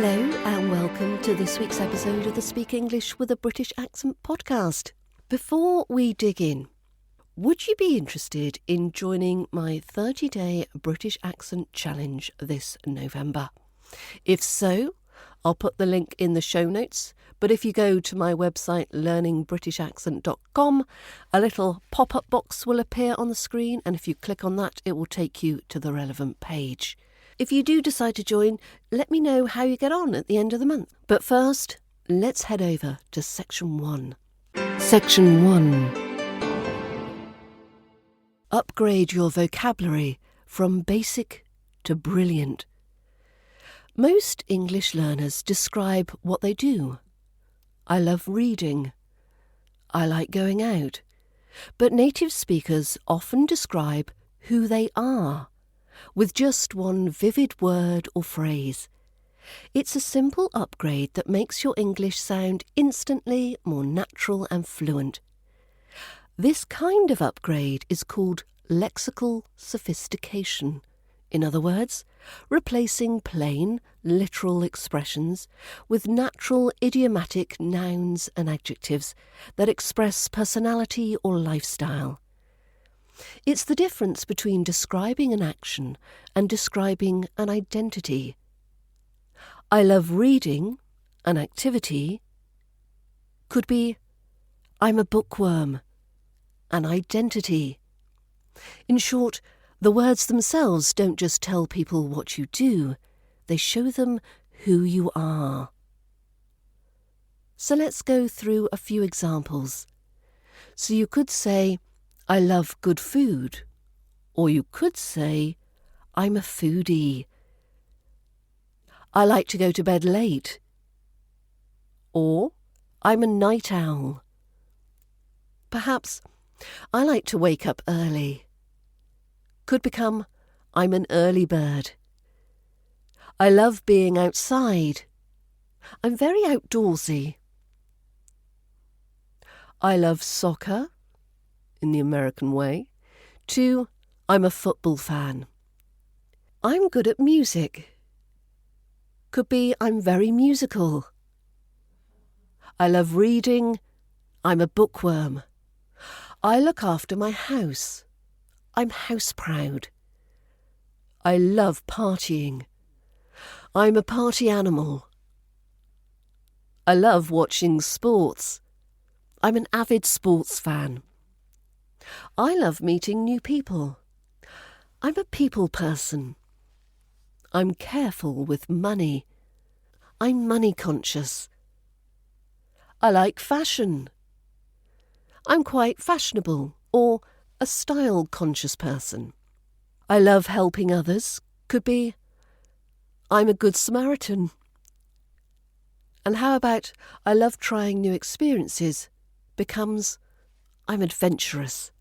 Hello and welcome to this week's episode of the Speak English with a British Accent podcast. Before we dig in, would you be interested in joining my 30-day British Accent Challenge this November? If so, I'll put the link in the show notes, but if you go to my website learningbritishaccent.com, a little pop-up box will appear on the screen, and if you click on that, it will take you to the relevant page. If you do decide to join, let me know how you get on at the end of the month. But first, let's head over to Section 1. Section 1. Upgrade your vocabulary from basic to brilliant. Most English learners describe what they do. I love reading. I like going out. But native speakers often describe who they are with just one vivid word or phrase. It's a simple upgrade that makes your English sound instantly more natural and fluent. This kind of upgrade is called lexical sophistication. In other words, replacing plain, literal expressions with natural idiomatic nouns and adjectives that express personality or lifestyle. It's the difference between describing an action and describing an identity. I love reading, an activity, could be I'm a bookworm, an identity. In short, the words themselves don't just tell people what you do, they show them who you are. So let's go through a few examples. So you could say, I love good food, or you could say, I'm a foodie. I like to go to bed late, or I'm a night owl. Perhaps, I like to wake up early. Could become, I'm an early bird. I love being outside. I'm very outdoorsy. I love soccer, in the American way, to I'm a football fan. I'm good at music. Could be I'm very musical. I love reading. I'm a bookworm. I look after my house. I'm house proud. I love partying. I'm a party animal. I love watching sports. I'm an avid sports fan. I love meeting new people. I'm a people person. I'm careful with money. I'm money conscious. I like fashion. I'm quite fashionable or a style conscious person. I love helping others. Could be I'm a good Samaritan. And how about I love trying new experiences becomes I'm adventurous.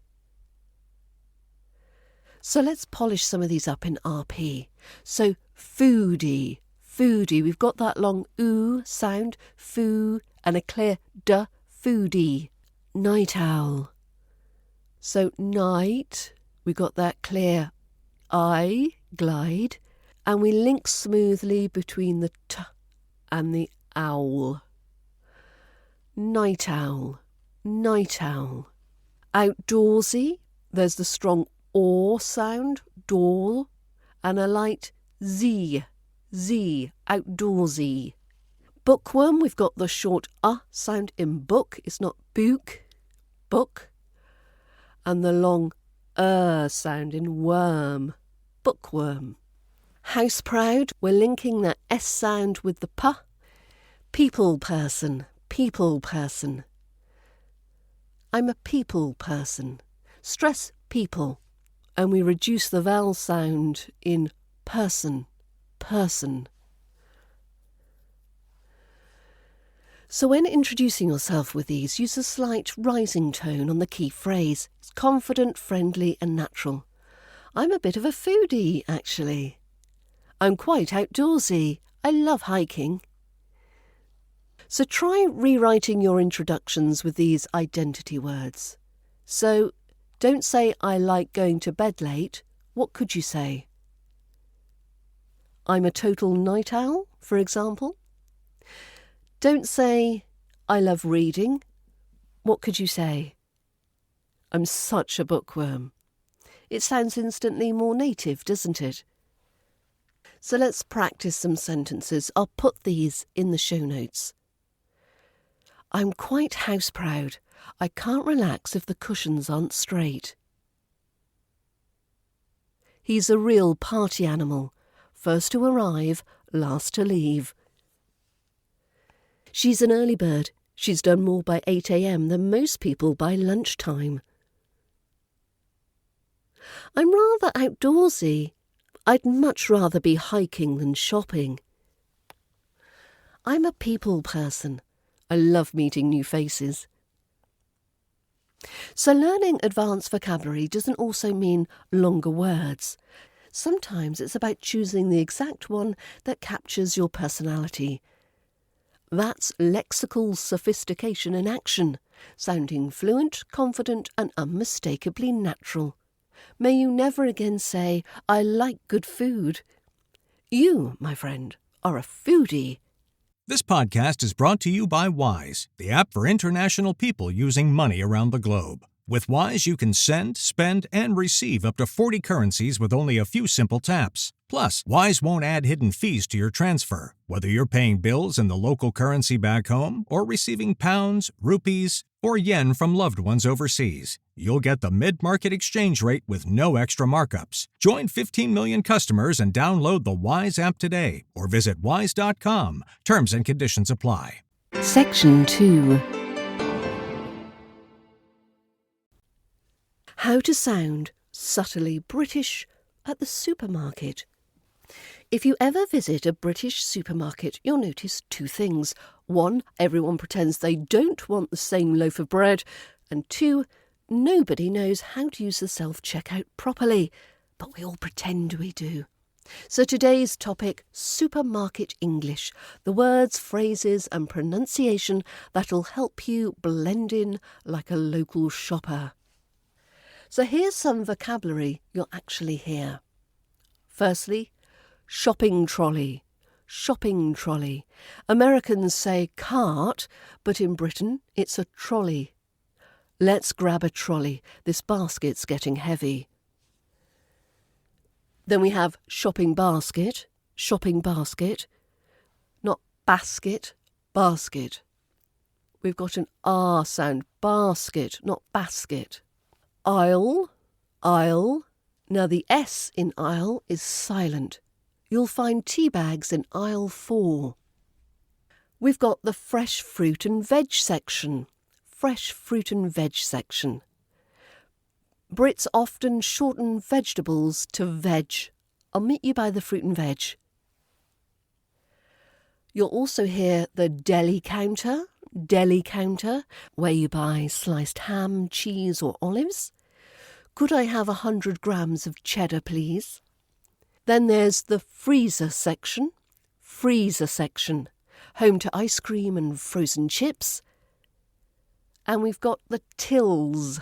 So let's polish some of these up in RP. So foodie, we've got that long oo sound, foo, and a clear d, foodie. Night owl. So night, we got that clear I, glide, and we link smoothly between the t and the owl. Night owl, night owl. Outdoorsy, there's the strong or sound, door, and a light z, outdoorsy. Bookworm, we've got the short sound in book, it's not book, book, and the long sound in worm, bookworm. House proud, we're linking that s sound with the p. People person. I'm a people person. Stress people. And we reduce the vowel sound in person. So when introducing yourself with these, use a slight rising tone on the key phrase. It's confident, friendly and natural. I'm a bit of a foodie, actually. I'm quite outdoorsy. I love hiking. So try rewriting your introductions with these identity words. So don't say I like going to bed late. What could you say? I'm a total night owl, for example. Don't say, I love reading. What could you say? I'm such a bookworm. It sounds instantly more native, doesn't it? So let's practice some sentences. I'll put these in the show notes. I'm quite house-proud. I can't relax if the cushions aren't straight. He's a real party animal. First to arrive, last to leave. She's an early bird. She's done more by 8 a.m. than most people by lunchtime. I'm rather outdoorsy. I'd much rather be hiking than shopping. I'm a people person. I love meeting new faces. So learning advanced vocabulary doesn't also mean longer words. Sometimes it's about choosing the exact one that captures your personality. That's lexical sophistication in action, sounding fluent, confident and unmistakably natural. May you never again say, I like good food. You, my friend, are a foodie. This podcast is brought to you by Wise, the app for international people using money around the globe. With Wise, you can send, spend, and receive up to 40 currencies with only a few simple taps. Plus, Wise won't add hidden fees to your transfer, whether you're paying bills in the local currency back home or receiving pounds, rupees, or yen from loved ones overseas. You'll get the mid-market exchange rate with no extra markups. Join 15 million customers and download the Wise app today or visit wise.com. Terms and conditions apply. Section 2. How to sound subtly British at the supermarket. If you ever visit a British supermarket, you'll notice two things. One, everyone pretends they don't want the same loaf of bread. And two, nobody knows how to use the self-checkout properly. But we all pretend we do. So today's topic, supermarket English. The words, phrases and pronunciation that'll help you blend in like a local shopper. So here's some vocabulary you'll actually hear. Firstly, shopping trolley. Shopping trolley. Americans say cart, but in Britain it's a trolley. Let's grab a trolley. This basket's getting heavy. Then we have shopping basket. Shopping basket. Not basket, basket. We've got an R sound. Basket, not basket. Aisle, aisle. Now the S in aisle is silent. You'll find tea bags in aisle 4. We've got the fresh fruit and veg section. Fresh fruit and veg section. Brits often shorten vegetables to veg. I'll meet you by the fruit and veg. You'll also hear the deli counter, where you buy sliced ham, cheese or olives. Could I have 100 grams of cheddar, please? Then there's the freezer section, home to ice cream and frozen chips. And we've got the tills.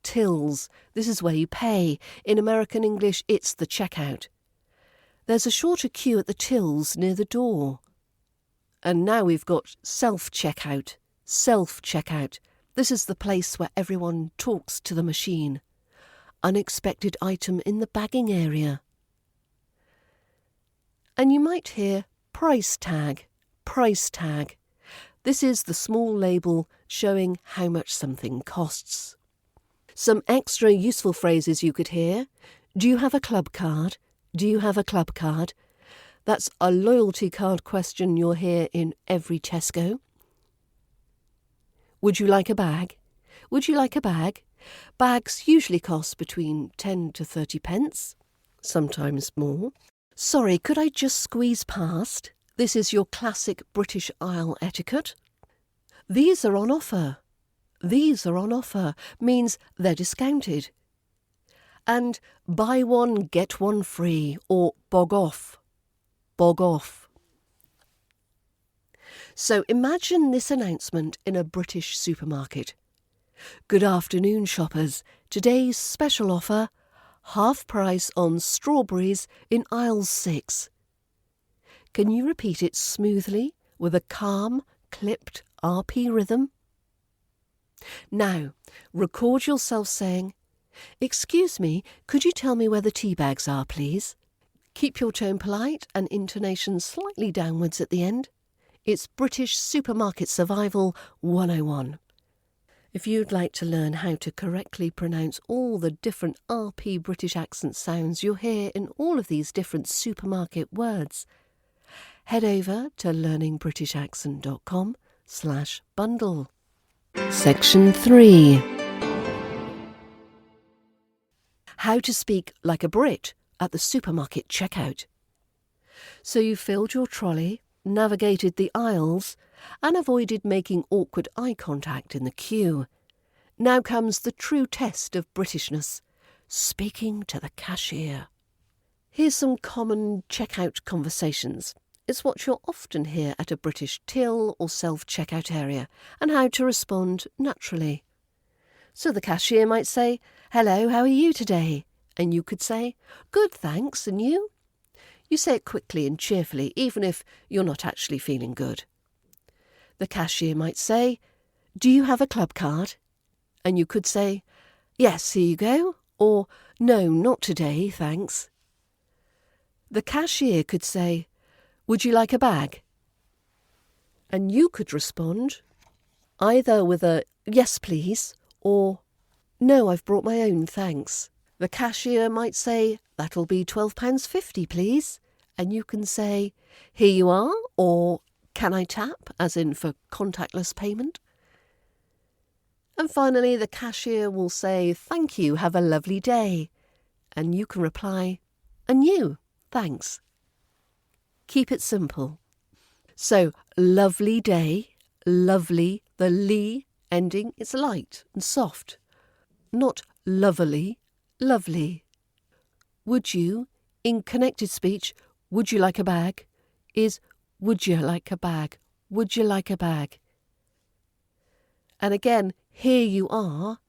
This is where you pay. In American English, it's the checkout. There's a shorter queue at the tills near the door. And now we've got self-checkout. This is the place where everyone talks to the machine. Unexpected item in the bagging area. And you might hear price tag. This is the small label showing how much something costs. Some extra useful phrases you could hear. Do you have a club card? That's a loyalty card question you'll hear in every Tesco. Would you like a bag? Bags usually cost between 10 to 30 pence, sometimes more. Sorry, could I just squeeze past? This is your classic British aisle etiquette. These are on offer means they're discounted. And buy one, get one free, or bog off. So imagine this announcement in a British supermarket. Good afternoon, shoppers. Today's special offer, half price on strawberries in aisle 6. Can you repeat it smoothly with a calm, clipped RP rhythm? Now, record yourself saying, "Excuse me, could you tell me where the tea bags are, please?" Keep your tone polite and intonation slightly downwards at the end. It's British Supermarket Survival 101. If you'd like to learn how to correctly pronounce all the different RP British accent sounds you'll hear in all of these different supermarket words, head over to learningbritishaccent.com/bundle. Section 3. How to speak like a Brit at the supermarket checkout. So you filled your trolley, navigated the aisles, and avoided making awkward eye contact in the queue. Now comes the true test of Britishness, speaking to the cashier. Here's some common checkout conversations. It's what you'll often hear at a British till or self-checkout area, and how to respond naturally. So the cashier might say, "Hello, how are you today?" And you could say, "Good, thanks, and you?" You say it quickly and cheerfully, even if you're not actually feeling good. The cashier might say, "Do you have a club card?" And you could say, "Yes, here you go," or "No, not today, thanks." The cashier could say, "Would you like a bag?" And you could respond either with a "Yes, please," or "No, I've brought my own, thanks." The cashier might say, "That'll be £12.50, please." And you can say, "Here you are," or "Can I tap?" as in for contactless payment. And finally, the cashier will say, "Thank you, have a lovely day." And you can reply, "And you, thanks." Keep it simple. So, lovely day, lovely, the "ly" ending, it's light and soft. Not lovely, lovely. Would you, in connected speech, would you like a bag, is would you like a bag, would you like a bag. And again, here you are,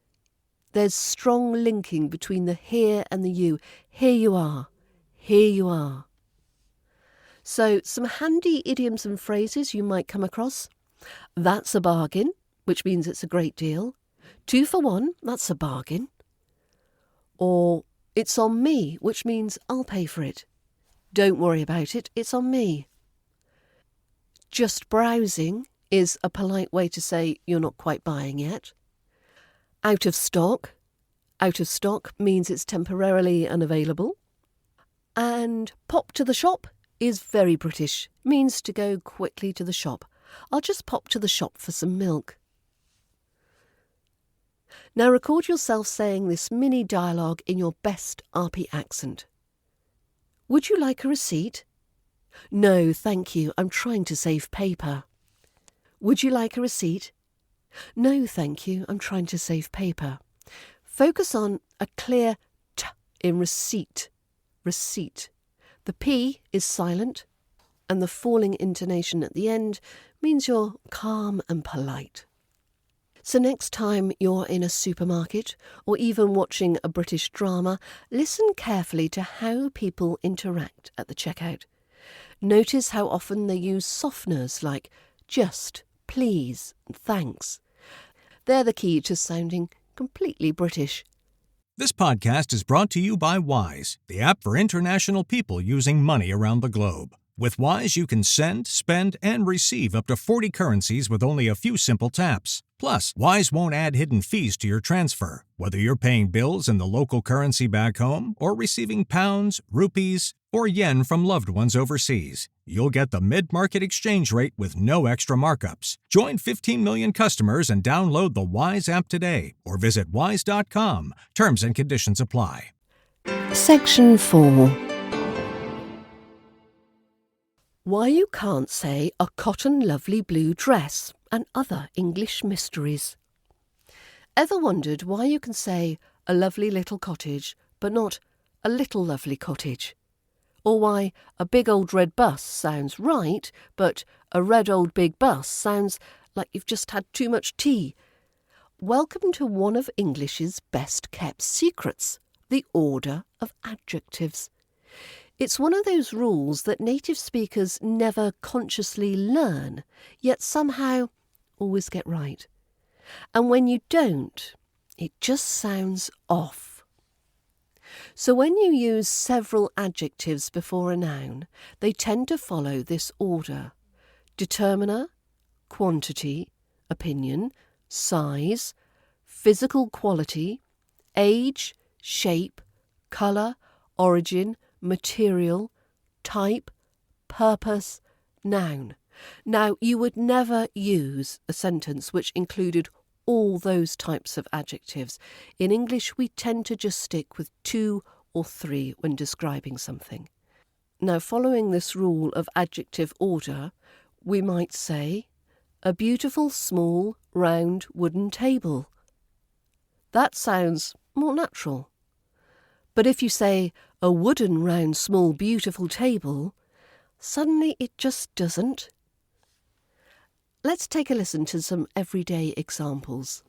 there's strong linking between the here and the you. Here you are, here you are. So some handy idioms and phrases you might come across. That's a bargain, which means it's a great deal. 2 for 1, that's a bargain. Or it's on me, which means I'll pay for it. Don't worry about it, it's on me. Just browsing is a polite way to say you're not quite buying yet. Out of stock. Out of stock means it's temporarily unavailable. And pop to the shop is very British, means to go quickly to the shop. I'll just pop to the shop for some milk. Now record yourself saying this mini dialogue in your best RP accent. Would you like a receipt? No, thank you, I'm trying to save paper. Would you like a receipt? No, thank you, I'm trying to save paper. Focus on a clear t in receipt. Receipt. The P is silent, and the falling intonation at the end means you're calm and polite. So next time you're in a supermarket or even watching a British drama, listen carefully to how people interact at the checkout. Notice how often they use softeners like just, please, and thanks. They're the key to sounding completely British. This podcast is brought to you by Wise, the app for international people using money around the globe. With Wise, you can send, spend, and receive up to 40 currencies with only a few simple taps. Plus, Wise won't add hidden fees to your transfer, whether you're paying bills in the local currency back home or receiving pounds, rupees, or yen from loved ones overseas. You'll get the mid-market exchange rate with no extra markups. Join 15 million customers and download the Wise app today or visit wise.com. Terms and conditions apply. Section 4. Why you can't say a cotton lovely blue dress and other English mysteries. Ever wondered why you can say a lovely little cottage but not a little lovely cottage? Or why a big old red bus sounds right but a red old big bus sounds like you've just had too much tea? Welcome to one of English's best kept secrets, the order of adjectives. It's one of those rules that native speakers never consciously learn, yet somehow always get right. And when you don't, it just sounds off. So when you use several adjectives before a noun, they tend to follow this order: determiner, quantity, opinion, size, physical quality, age, shape, colour, origin, material, type, purpose, noun. Now, you would never use a sentence which included all those types of adjectives. In English, we tend to just stick with 2 or 3 when describing something. Now, following this rule of adjective order, we might say, a beautiful, small, round wooden table. That sounds more natural. But if you say, a wooden, round, small, beautiful table, suddenly it just doesn't. Let's take a listen to some everyday examples.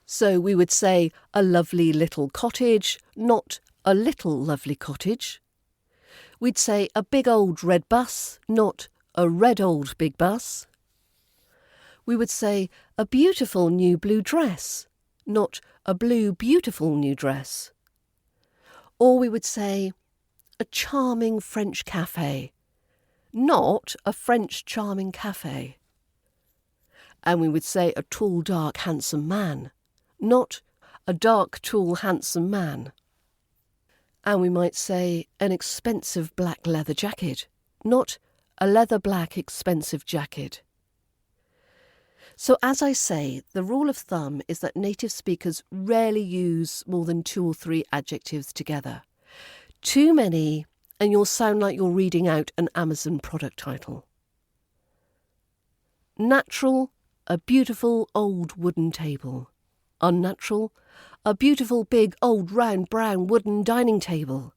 So we would say, a lovely little cottage, not a little lovely cottage. We'd say, a big old red bus, not a red old big bus. We would say, a beautiful new blue dress, not a blue beautiful new dress. Or we would say, a charming French cafe, not a French charming cafe. And we would say, a tall, dark, handsome man, not a dark, tall, handsome man. And we might say, an expensive black leather jacket, not a leather black expensive jacket. So as I say, the rule of thumb is that native speakers rarely use more than 2 or 3 adjectives together. Too many, and you'll sound like you're reading out an Amazon product title. Natural, a beautiful old wooden table. Unnatural, a beautiful big old round brown wooden dining table.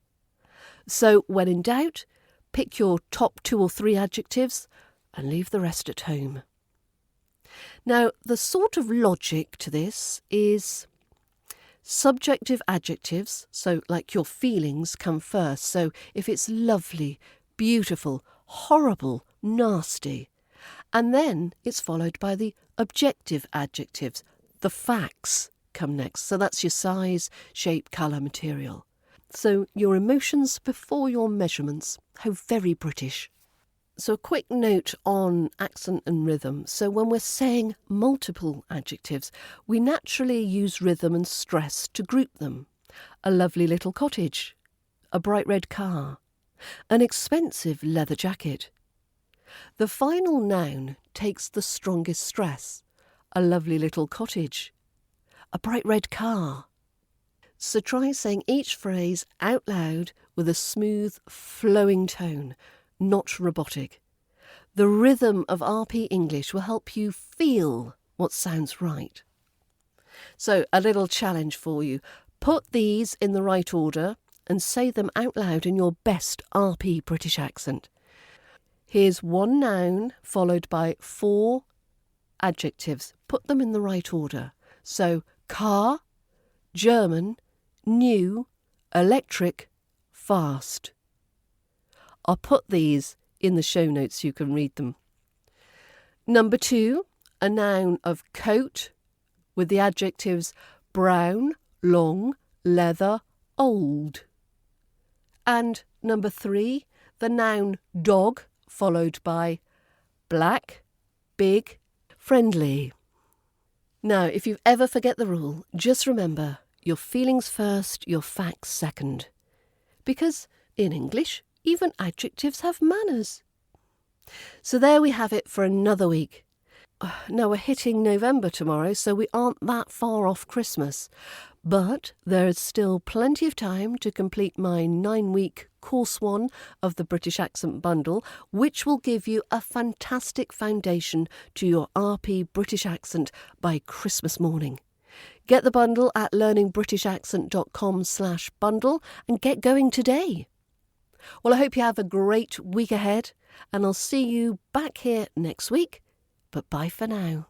So when in doubt, pick your top 2 or 3 adjectives and leave the rest at home. Now, the sort of logic to this is subjective adjectives, so like your feelings, come first. So if it's lovely, beautiful, horrible, nasty, and then it's followed by the objective adjectives, the facts come next. So that's your size, shape, colour, material. So your emotions before your measurements. How very British. So a quick note on accent and rhythm. So when we're saying multiple adjectives, we naturally use rhythm and stress to group them. A lovely little cottage, a bright red car, an expensive leather jacket. The final noun takes the strongest stress. A lovely little cottage, a bright red car. So try saying each phrase out loud with a smooth, flowing tone, not robotic. The rhythm of RP English will help you feel what sounds right. So a little challenge for you. Put these in the right order and say them out loud in your best RP British accent. Here's 1 noun followed by 4 adjectives. Put them in the right order. So car, German, new, electric, fast. I'll put these in the show notes so you can read them. Number 2, a noun of coat with the adjectives brown, long, leather, old. And number 3, the noun dog followed by black, big, friendly. Now, if you ever forget the rule, just remember your feelings first, your facts second. Because in English, even adjectives have manners. So there we have it for another week. Now we're hitting November tomorrow, so we aren't that far off Christmas. But there is still plenty of time to complete my 9-week course 1 of the British Accent Bundle, which will give you a fantastic foundation to your RP British accent by Christmas morning. Get the bundle at learningbritishaccent.com/bundle and get going today. Well, I hope you have a great week ahead, and I'll see you back here next week. But bye for now.